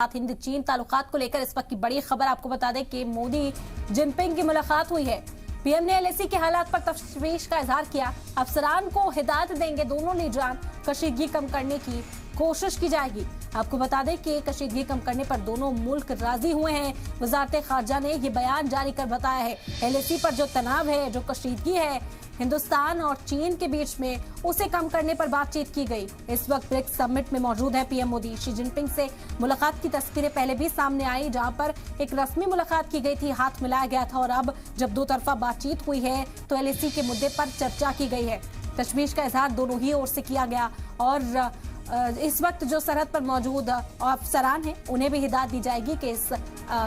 हिंद चीन ताल्लुकात को लेकर इस वक्त की बड़ी खबर आपको बता दें कि मोदी जिनपिंग की मुलाकात हुई है। पीएम ने एलएसी के हालात पर तशवीश का इजहार किया। अफसरान को हिदायत देंगे, दोनों लीडरान कशीदगी कम करने की कोशिश की जाएगी। आपको बता दें कि कशीदगी कम करने पर दोनों मुल्क राजी हुए हैं। वजारत खारजा ने यह बयान जारी कर बताया है एलएसी पर जो तनाव है, जो कशीदगी है हिंदुस्तान और चीन के बीच में, उसे कम करने पर बातचीत की गई। इस वक्त ब्रिक्स समिट में मौजूद है पीएम मोदी। शी जिनपिंग से मुलाकात की तस्वीरें पहले भी सामने आई, जहां पर एक रस्मी मुलाकात की गई थी, हाथ मिलाया गया था। और अब जब दो तरफा बातचीत हुई है तो एलएसी के मुद्दे पर चर्चा की गई है। तशवीश का इजहार दोनों ही ओर से किया गया और इस वक्त जो सरहद पर मौजूद अफसरान हैं उन्हें भी हिदायत दी जाएगी कि इस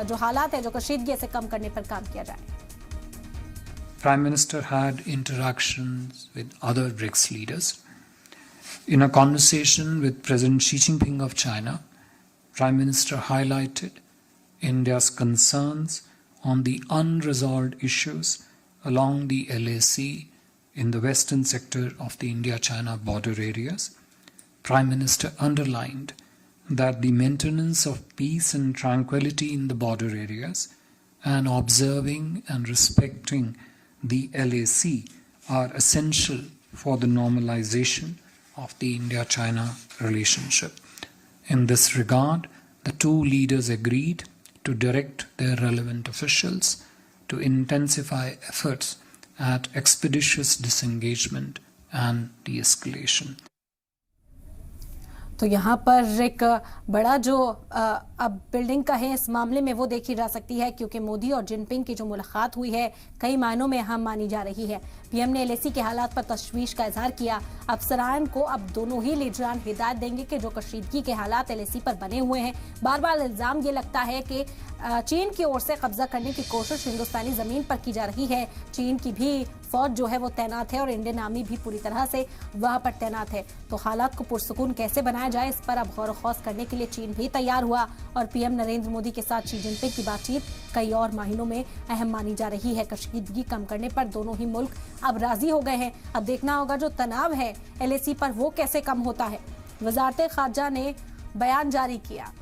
जो हालात है, जो कशीदगी, इसे कम करने पर काम किया जाए। Prime Minister had interactions with other BRICS leaders. In a conversation with President Xi Jinping of China, Prime Minister highlighted India's concerns on the unresolved issues along the LAC in the western sector of the India-China border areas. Prime Minister underlined that the maintenance of peace and tranquility in the border areas and observing and respecting the LAC are essential for the normalization of the India-China relationship. In this regard, the two leaders agreed to direct their relevant officials to intensify efforts at expeditious disengagement and de-escalation. तो यहाँ पर एक बड़ा जो अब building का है इस मामले में वो देखी जा सकती है, क्योंकि मोदी और जिनपिंग की जो मुलाकात हुई है कई मायनों में अहम मानी जा रही है। पीएम ने एलएसी के हालात पर तशवीश का इजहार किया। अफसरान को अब दोनों ही लीडरान हिदायत देंगे कि जो कशीदगी के हालात एलएसी पर बने हुए हैं। बार बार इल्जाम ये लगता है कि चीन की ओर से कब्जा करने की कोशिश हिंदुस्तानी जमीन पर की जा रही है। चीन की भी फौज जो है वो तैनात है और इंडियन आर्मी भी पूरी तरह से वहां पर तैनात है। तो हालात को पुरसुकून कैसे बनाया जाए, इस पर अब गौर खौस करने के लिए चीन भी तैयार हुआ और पीएम नरेंद्र मोदी के साथ शी जिनपिंग की बातचीत कई और महीनों में अहम मानी जा रही है। कशीदगी कम करने पर दोनों ही मुल्क अब राजी हो गए हैं। अब देखना होगा जो तनाव है एलएसी पर वो कैसे कम होता है। वजारत खारजा ने बयान जारी किया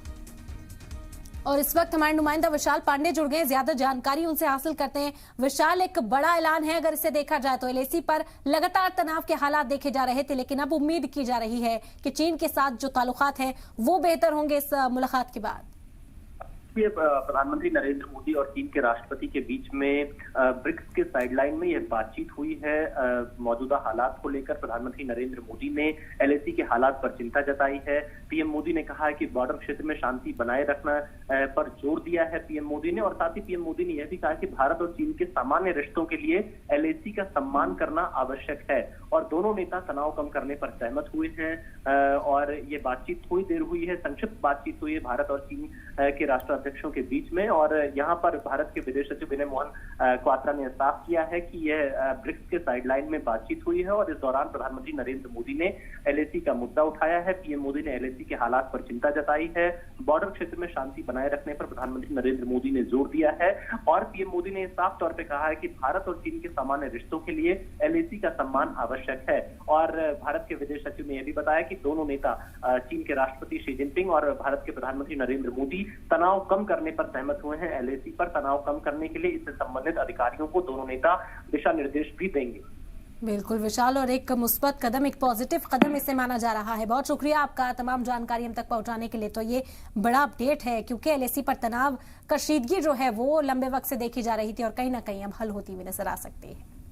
और इस वक्त हमारे नुमाइंदा विशाल पांडे जुड़ गए, ज्यादा जानकारी उनसे हासिल करते हैं। विशाल, एक बड़ा ऐलान है अगर इसे देखा जाए तो। एलएसी पर लगातार तनाव के हालात देखे जा रहे थे, लेकिन अब उम्मीद की जा रही है कि चीन के साथ जो ताल्लुकात हैं वो बेहतर होंगे इस मुलाकात के बाद। प्रधानमंत्री नरेंद्र मोदी और चीन के राष्ट्रपति के बीच में ब्रिक्स के साइडलाइन में यह बातचीत हुई है। मौजूदा हालात को लेकर प्रधानमंत्री नरेंद्र मोदी ने एलएसी के हालात पर चिंता जताई है। पीएम मोदी ने कहा है कि बॉर्डर क्षेत्र में शांति बनाए रखना पर जोर दिया है पीएम मोदी ने। और साथ ही पीएम मोदी ने यह भी कहा कि भारत और चीन के सामान्य रिश्तों के लिए एलएसी का सम्मान करना आवश्यक है। और दोनों नेता तनाव कम करने पर सहमत हुए हैं और ये बातचीत थोड़ी देर हुई है, संक्षिप्त बातचीत हुई है भारत और चीन के राष्ट्राध्यक्षों के बीच में। और यहाँ पर भारत के विदेश सचिव विनय मोहन क्वात्रा ने साफ किया है कि यह ब्रिक्स के साइडलाइन में बातचीत हुई है और इस दौरान प्रधानमंत्री नरेंद्र मोदी ने एलएसी का मुद्दा उठाया है। पीएम मोदी ने एलएसी के हालात पर चिंता जताई है। बॉर्डर क्षेत्र में शांति बनाए रखने पर प्रधानमंत्री नरेंद्र मोदी ने जोर दिया है और पीएम मोदी ने साफ तौर पर कहा है कि भारत और चीन के सामान्य रिश्तों के लिए एलएसी का सम्मान आवश्यक है। और भारत के विदेश सचिव ने यह भी बताया कि दोनों नेता चीन के राष्ट्रपति शी जिनपिंग और भारत के प्रधानमंत्री नरेंद्र मोदी तनाव कम करने पर सहमत हुए हैं। एलएसी पर तनाव कम करने के लिए इससे संबंधित अधिकारियों को दोनों नेता दिशा निर्देश भी देंगे। बिल्कुल विशाल, और एक मुस्बत कदम, एक पॉजिटिव कदम इसे माना जा रहा है। बहुत शुक्रिया आपका तमाम जानकारी हम तक पहुंचाने के लिए। तो ये बड़ा अपडेट है, क्योंकि एलएसी पर तनाव, कशीदगी जो है वो लंबे वक्त से देखी जा रही थी और कहीं ना कहीं अब हल होती हुई नजर आ सकती है।